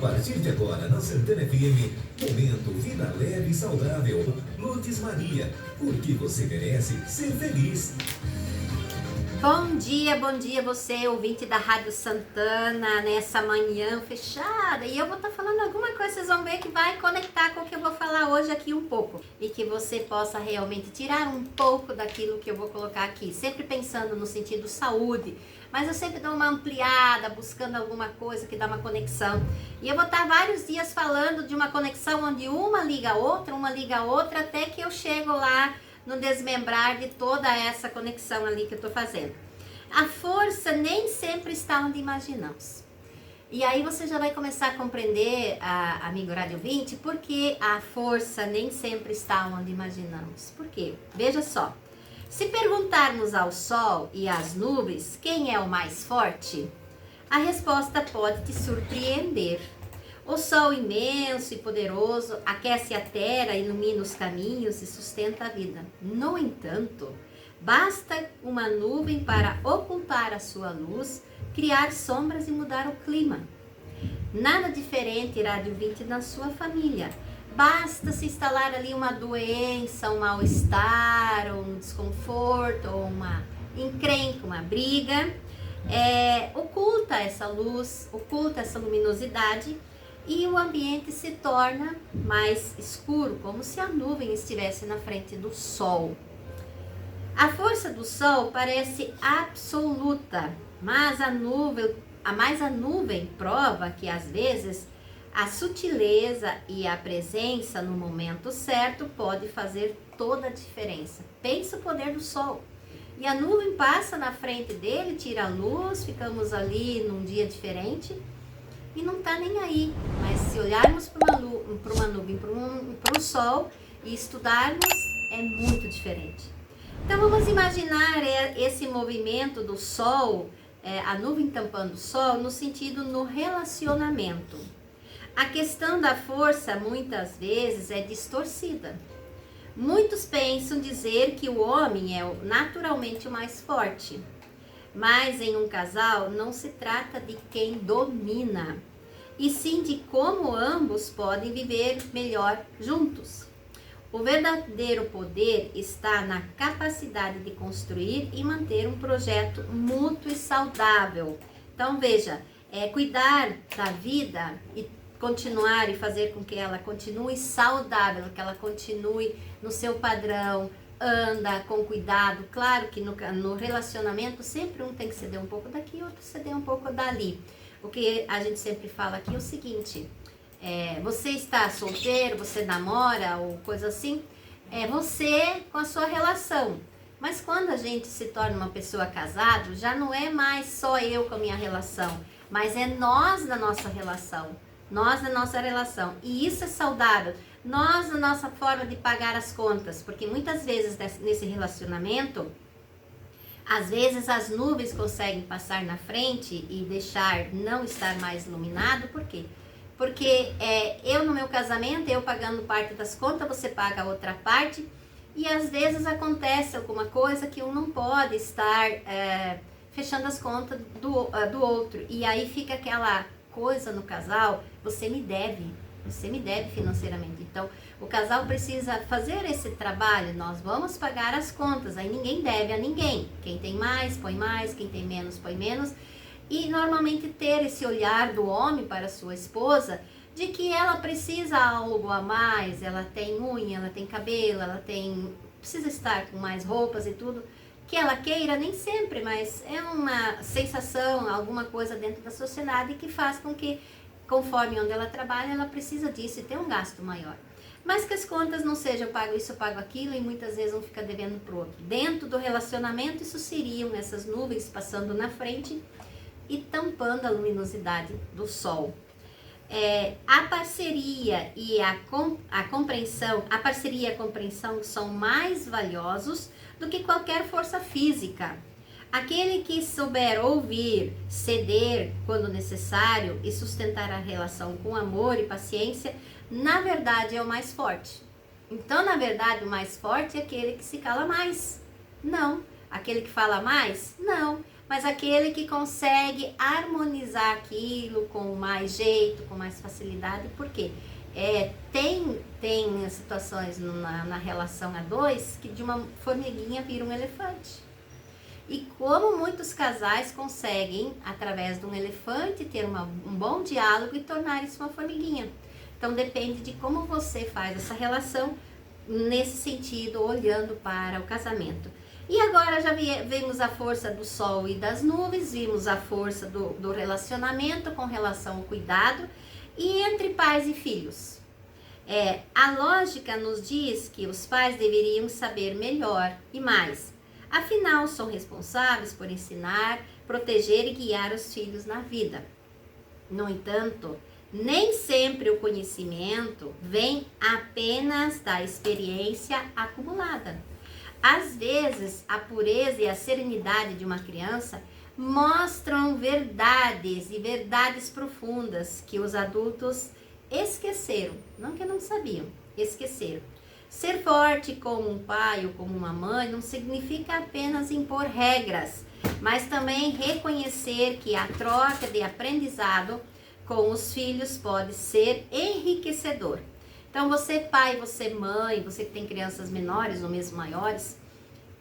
partir de agora, na Santana FM, momento Vida Leve e Saudável. Lourdes Maria, porque você merece ser feliz. Bom dia você, ouvinte da Rádio Santana, nessa manhã fechada. E eu vou estar falando alguma coisa, vocês vão ver que vai conectar com o que eu vou falar hoje aqui um pouco. E que você possa realmente tirar um pouco daquilo que eu vou colocar aqui. Sempre pensando no sentido saúde, mas eu sempre dou uma ampliada, buscando alguma coisa que dá uma conexão. E eu vou estar vários dias falando de uma conexão onde uma liga a outra, até que eu chego lá no desmembrar de toda essa conexão ali que eu tô fazendo. A força nem sempre está onde imaginamos. E aí você já vai começar a compreender, amigo Rádio 20, por que a força nem sempre está onde imaginamos. Por quê? Veja só. Se perguntarmos ao Sol e às nuvens quem é o mais forte, a resposta pode te surpreender. O Sol imenso e poderoso aquece a terra, ilumina os caminhos e sustenta a vida. No entanto, basta uma nuvem para ocultar a sua luz, criar sombras e mudar o clima. Nada diferente irá advir na sua família. Basta se instalar ali uma doença, um mal-estar, um desconforto, ou uma encrenca, uma briga. Oculta essa luz, oculta essa luminosidade, e o ambiente se torna mais escuro, como se a nuvem estivesse na frente do Sol. A força do Sol parece absoluta, mas a nuvem prova que às vezes a sutileza e a presença no momento certo pode fazer toda a diferença. Pensa o poder do Sol. E a nuvem passa na frente dele, tira a luz, ficamos ali num dia diferente e não está nem aí. Mas se olharmos para uma nuvem, para o Sol e estudarmos, é muito diferente. Então vamos imaginar esse movimento do Sol, a nuvem tampando o Sol, no sentido no relacionamento. A questão da força muitas vezes é distorcida. Muitos pensam dizer que o homem é naturalmente o mais forte. Mas em um casal não se trata de quem domina, e sim de como ambos podem viver melhor juntos. O verdadeiro poder está na capacidade de construir e manter um projeto mútuo e saudável. Então veja, cuidar da vida e continuar e fazer com que ela continue saudável, que ela continue no seu padrão, anda com cuidado. Claro que no relacionamento sempre um tem que ceder um pouco daqui, outro ceder um pouco dali. O que a gente sempre fala aqui é o seguinte, você está solteiro, você namora ou coisa assim, é você com a sua relação. Mas quando a gente se torna uma pessoa casada, já não é mais só eu com a minha relação, mas é nós na nossa relação. Nós na nossa relação, e isso é saudável. Nós na nossa forma de pagar as contas, porque muitas vezes nesse relacionamento, às vezes as nuvens conseguem passar na frente e deixar não estar mais iluminado. Por quê? Porque eu no meu casamento, eu pagando parte das contas, você paga a outra parte, e às vezes acontece alguma coisa que um não pode estar fechando as contas do outro, e aí fica aquela coisa no casal, você me deve financeiramente. Então, o casal precisa fazer esse trabalho, nós vamos pagar as contas, aí ninguém deve a ninguém. Quem tem mais, põe mais, quem tem menos, põe menos. E normalmente ter esse olhar do homem para a sua esposa, de que ela precisa algo a mais, ela tem unha, ela tem cabelo, precisa estar com mais roupas e tudo, que ela queira, nem sempre, mas é uma sensação, alguma coisa dentro da sociedade que faz com que, conforme onde ela trabalha, ela precisa disso e tem um gasto maior. Mas que as contas não sejam, eu pago isso, eu pago aquilo, e muitas vezes um fica devendo pro outro. Dentro do relacionamento, isso seriam essas nuvens passando na frente e tampando a luminosidade do Sol. A parceria e a compreensão, a parceria e a compreensão são mais valiosos do que qualquer força física. Aquele que souber ouvir, ceder quando necessário e sustentar a relação com amor e paciência, na verdade é o mais forte. Então, na verdade, o mais forte é aquele que se cala mais. Não. Aquele que fala mais? Não. mas aquele que consegue harmonizar aquilo com mais jeito, com mais facilidade. Por quê? Tem situações na relação a dois que de uma formiguinha vira um elefante. E como muitos casais conseguem, através de um elefante, ter um bom diálogo e tornar isso uma formiguinha. Então depende de como você faz essa relação nesse sentido, olhando para o casamento. E agora já vimos a força do sol e das nuvens, vimos a força do relacionamento com relação ao cuidado e entre pais e filhos. A lógica nos diz que os pais deveriam saber melhor e mais. Afinal, são responsáveis por ensinar, proteger e guiar os filhos na vida. No entanto, nem sempre o conhecimento vem apenas da experiência acumulada. Às vezes, a pureza e a serenidade de uma criança mostram verdades e verdades profundas que os adultos esqueceram, não que não sabiam, esqueceram. Ser forte como um pai ou como uma mãe não significa apenas impor regras, mas também reconhecer que a troca de aprendizado com os filhos pode ser enriquecedor. Então você pai, você mãe, você que tem crianças menores ou mesmo maiores,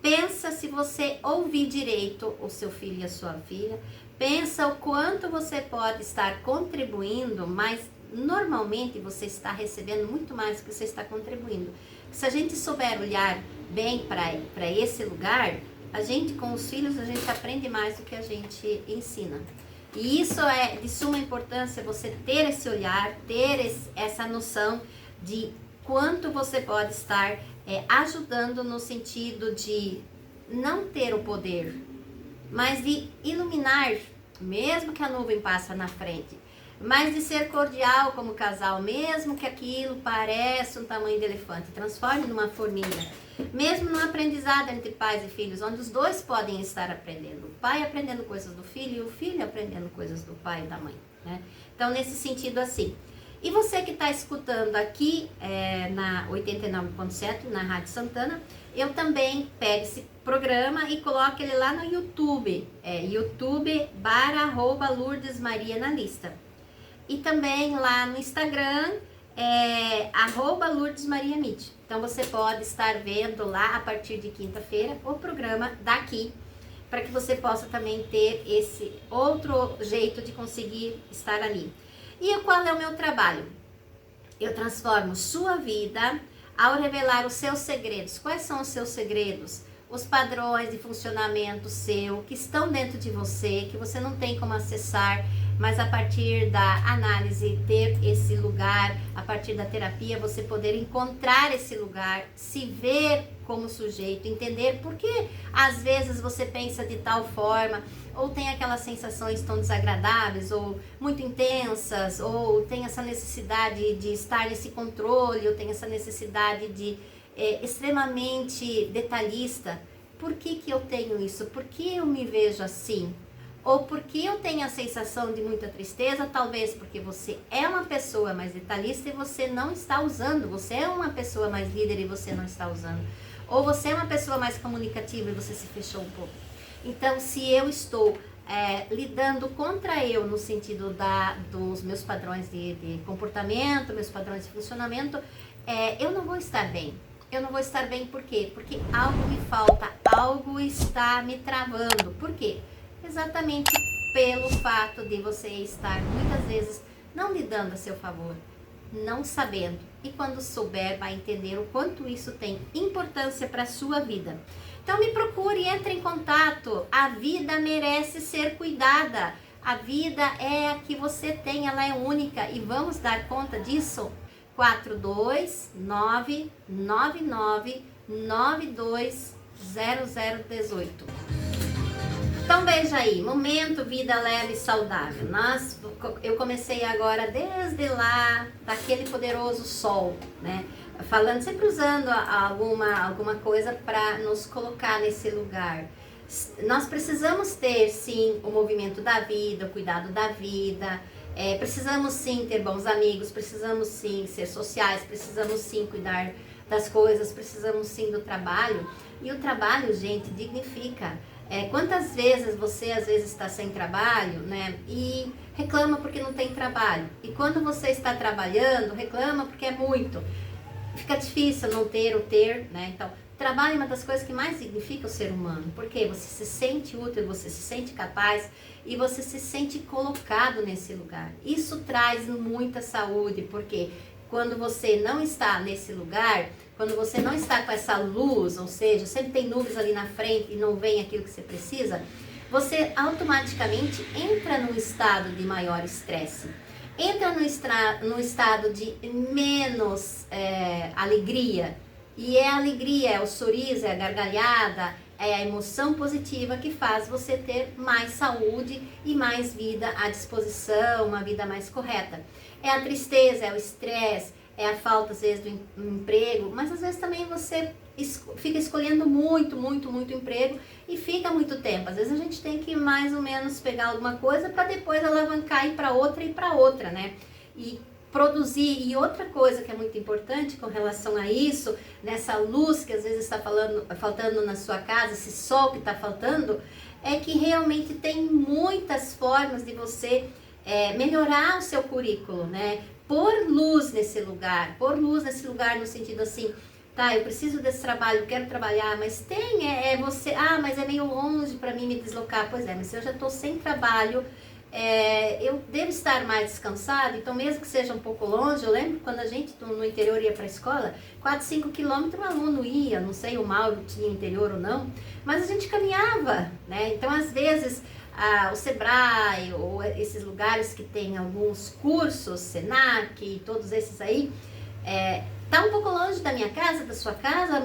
pensa se você ouvir direito o seu filho e a sua filha, pensa o quanto você pode estar contribuindo, mas normalmente você está recebendo muito mais do que você está contribuindo. Se a gente souber olhar bem para esse lugar, a gente com os filhos, a gente aprende mais do que a gente ensina. E isso é de suma importância, você ter esse olhar, ter essa noção de quanto você pode estar ajudando no sentido de não ter o poder, mas de iluminar, mesmo que a nuvem passe na frente, mas de ser cordial como casal, mesmo que aquilo pareça um tamanho de elefante, transforme numa formiga, mesmo no aprendizado entre pais e filhos, onde os dois podem estar aprendendo, o pai aprendendo coisas do filho e o filho aprendendo coisas do pai e da mãe, né? Então, nesse sentido assim. E você que está escutando aqui na 89.7, na Rádio Santana, eu também pego esse programa e coloco ele lá no YouTube, YouTube/Lourdes Maria na lista. E também lá no Instagram, @Lourdes Maria Mitch. Então você pode estar vendo lá a partir de quinta-feira o programa daqui, para que você possa também ter esse outro jeito de conseguir estar ali. E qual é o meu trabalho? Eu transformo sua vida ao revelar os seus segredos. Quais são os seus segredos? Os padrões de funcionamento seu, que estão dentro de você, que você não tem como acessar, mas a partir da análise, ter esse lugar, a partir da terapia, você poder encontrar esse lugar, se ver como sujeito, entender por que às vezes você pensa de tal forma, ou tem aquelas sensações tão desagradáveis, ou muito intensas, ou tem essa necessidade de estar nesse controle, ou tem essa necessidade de extremamente detalhista. Por que eu tenho isso? Por que eu me vejo assim? Ou porque eu tenho a sensação de muita tristeza, talvez porque você é uma pessoa mais detalhista e você não está usando, você é uma pessoa mais líder e você não está usando, ou você é uma pessoa mais comunicativa e você se fechou um pouco. Então, se eu estou lidando contra eu no sentido dos meus padrões de comportamento, meus padrões de funcionamento, eu não vou estar bem. Eu não vou estar bem por quê? Porque algo me falta, algo está me travando. Por quê? Exatamente pelo fato de você estar muitas vezes não lidando a seu favor, não sabendo. E quando souber, vai entender o quanto isso tem importância para a sua vida. Então me procure, entre em contato. A vida merece ser cuidada. A vida é a que você tem, ela é única. E vamos dar conta disso? 42999920018. Então veja aí, momento vida leve e saudável. Eu comecei agora desde lá, daquele poderoso sol, né? Falando, sempre usando alguma coisa para nos colocar nesse lugar. Nós precisamos ter sim o movimento da vida, o cuidado da vida. Precisamos sim ter bons amigos, precisamos sim ser sociais, precisamos sim cuidar das coisas, precisamos sim do trabalho. E o trabalho, gente, dignifica. Quantas vezes você às vezes está sem trabalho, né? E reclama porque não tem trabalho. E quando você está trabalhando, reclama porque é muito. Fica difícil não ter ou ter, né? Então, trabalho é uma das coisas que mais significa o ser humano. Porque você se sente útil, você se sente capaz e você se sente colocado nesse lugar. Isso traz muita saúde, porque quando você não está nesse lugar, quando você não está com essa luz, ou seja, sempre tem nuvens ali na frente e não vem aquilo que você precisa, você automaticamente entra num estado de maior estresse. Entra no estado de menos alegria. E é a alegria, é o sorriso, é a gargalhada, é a emoção positiva que faz você ter mais saúde e mais vida à disposição, uma vida mais correta. É a tristeza, é o estresse, é a falta às vezes do emprego, mas às vezes também você fica escolhendo muito emprego e fica muito tempo. Às vezes a gente tem que mais ou menos pegar alguma coisa para depois alavancar e para outra, né? E produzir. E outra coisa que é muito importante com relação a isso, nessa luz que às vezes está faltando na sua casa, esse sol que está faltando, é que realmente tem muitas formas de você melhorar o seu currículo, né? Pôr luz nesse lugar no sentido assim, tá, eu preciso desse trabalho, eu quero trabalhar, mas você, mas é meio longe para mim me deslocar. Pois é, mas se eu já estou sem trabalho, eu devo estar mais descansado, então mesmo que seja um pouco longe, eu lembro quando a gente no interior ia para a escola, 4, 5 quilômetros um aluno ia, não sei o Mauro tinha interior ou não, mas a gente caminhava, né? Então às vezes o Sebrae ou esses lugares que tem alguns cursos, Senac e todos esses aí, tá um pouco longe da minha casa, da sua casa,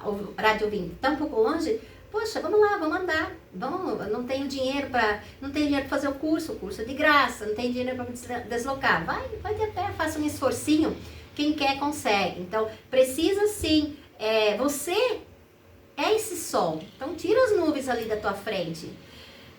o rádio ouvinte, tá um pouco longe. Poxa, vamos lá, vamos andar, não tenho dinheiro para fazer o curso é de graça, não tenho dinheiro para me deslocar, vai de pé, faça um esforcinho, quem quer consegue. Então, precisa sim, você é esse sol, então tira as nuvens ali da tua frente,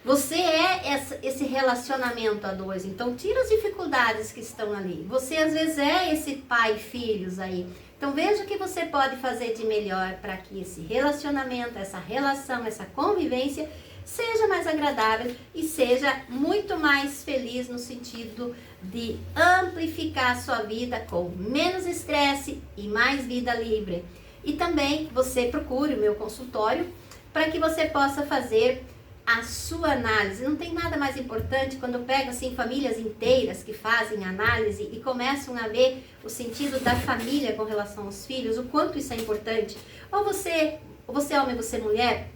você é esse relacionamento a dois, então tira as dificuldades que estão ali, você às vezes é esse pai e filhos aí. Então veja o que você pode fazer de melhor para que esse relacionamento, essa relação, essa convivência seja mais agradável e seja muito mais feliz no sentido de amplificar a sua vida com menos estresse e mais vida livre. E também você procure o meu consultório para que você possa fazer a sua análise. Não tem nada mais importante quando eu pego assim famílias inteiras que fazem análise e começam a ver o sentido da família com relação aos filhos, o quanto isso é importante. Ou você homem, você mulher,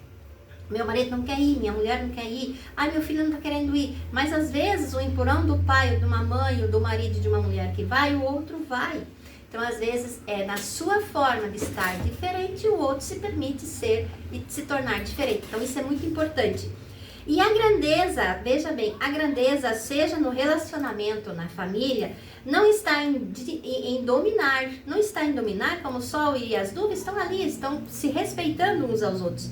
meu marido não quer ir, minha mulher não quer ir, meu filho não está querendo ir, mas às vezes o empurrão do pai ou de uma mãe ou do marido de uma mulher que vai, o outro vai. Então, às vezes, na sua forma de estar diferente, o outro se permite ser e se tornar diferente. Então, isso é muito importante. E a grandeza, veja bem, a grandeza, seja no relacionamento, na família, não está em dominar. Não está em dominar, como o sol e as nuvens estão ali, estão se respeitando uns aos outros.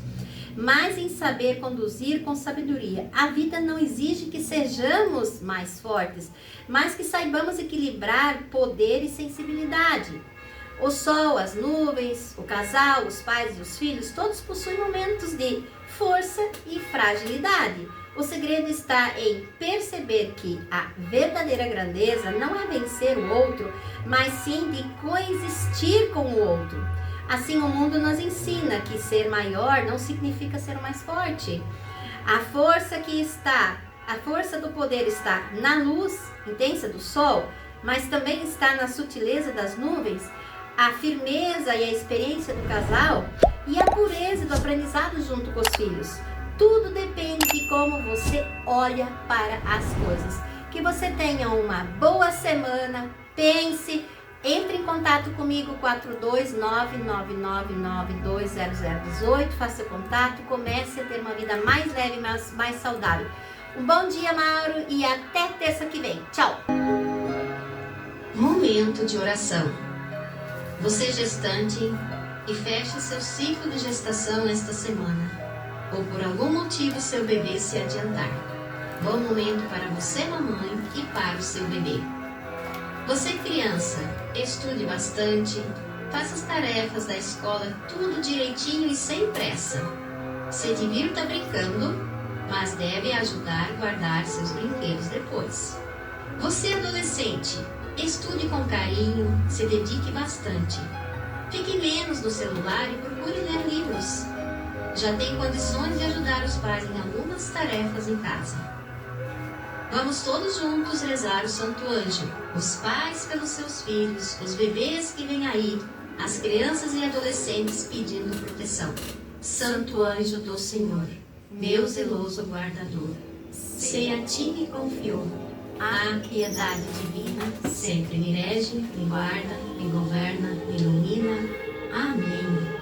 Mas em saber conduzir com sabedoria. A vida não exige que sejamos mais fortes, mas que saibamos equilibrar poder e sensibilidade. O sol, as nuvens, o casal, os pais e os filhos, todos possuem momentos de força e fragilidade. O segredo está em perceber que a verdadeira grandeza não é vencer o outro, mas sim de coexistir com o outro. Assim, o mundo nos ensina que ser maior não significa ser o mais forte. A força do poder está na luz intensa do sol, mas também está na sutileza das nuvens, a firmeza e a experiência do casal e a pureza do aprendizado junto com os filhos. Tudo depende de como você olha para as coisas. Que você tenha uma boa semana, pense. Entre em contato comigo, 42999920018, faça contato, comece a ter uma vida mais leve, mais saudável. Um bom dia, Mauro, e até terça que vem. Tchau! Momento de oração. Você gestante e feche seu ciclo de gestação esta semana, ou por algum motivo seu bebê se adiantar. Bom momento para você, mamãe, e para o seu bebê. Você, criança, estude bastante, faça as tarefas da escola tudo direitinho e sem pressa. Se divirta brincando, mas deve ajudar a guardar seus brinquedos depois. Você adolescente, estude com carinho, se dedique bastante. Fique menos no celular e procure ler livros. Já tem condições de ajudar os pais em algumas tarefas em casa. Vamos todos juntos rezar o Santo Anjo, os pais pelos seus filhos, os bebês que vêm aí, as crianças e adolescentes pedindo proteção. Santo Anjo do Senhor, meu zeloso guardador, se a ti me confiou a piedade divina, sempre me rege, me guarda, me governa, me ilumina. Amém.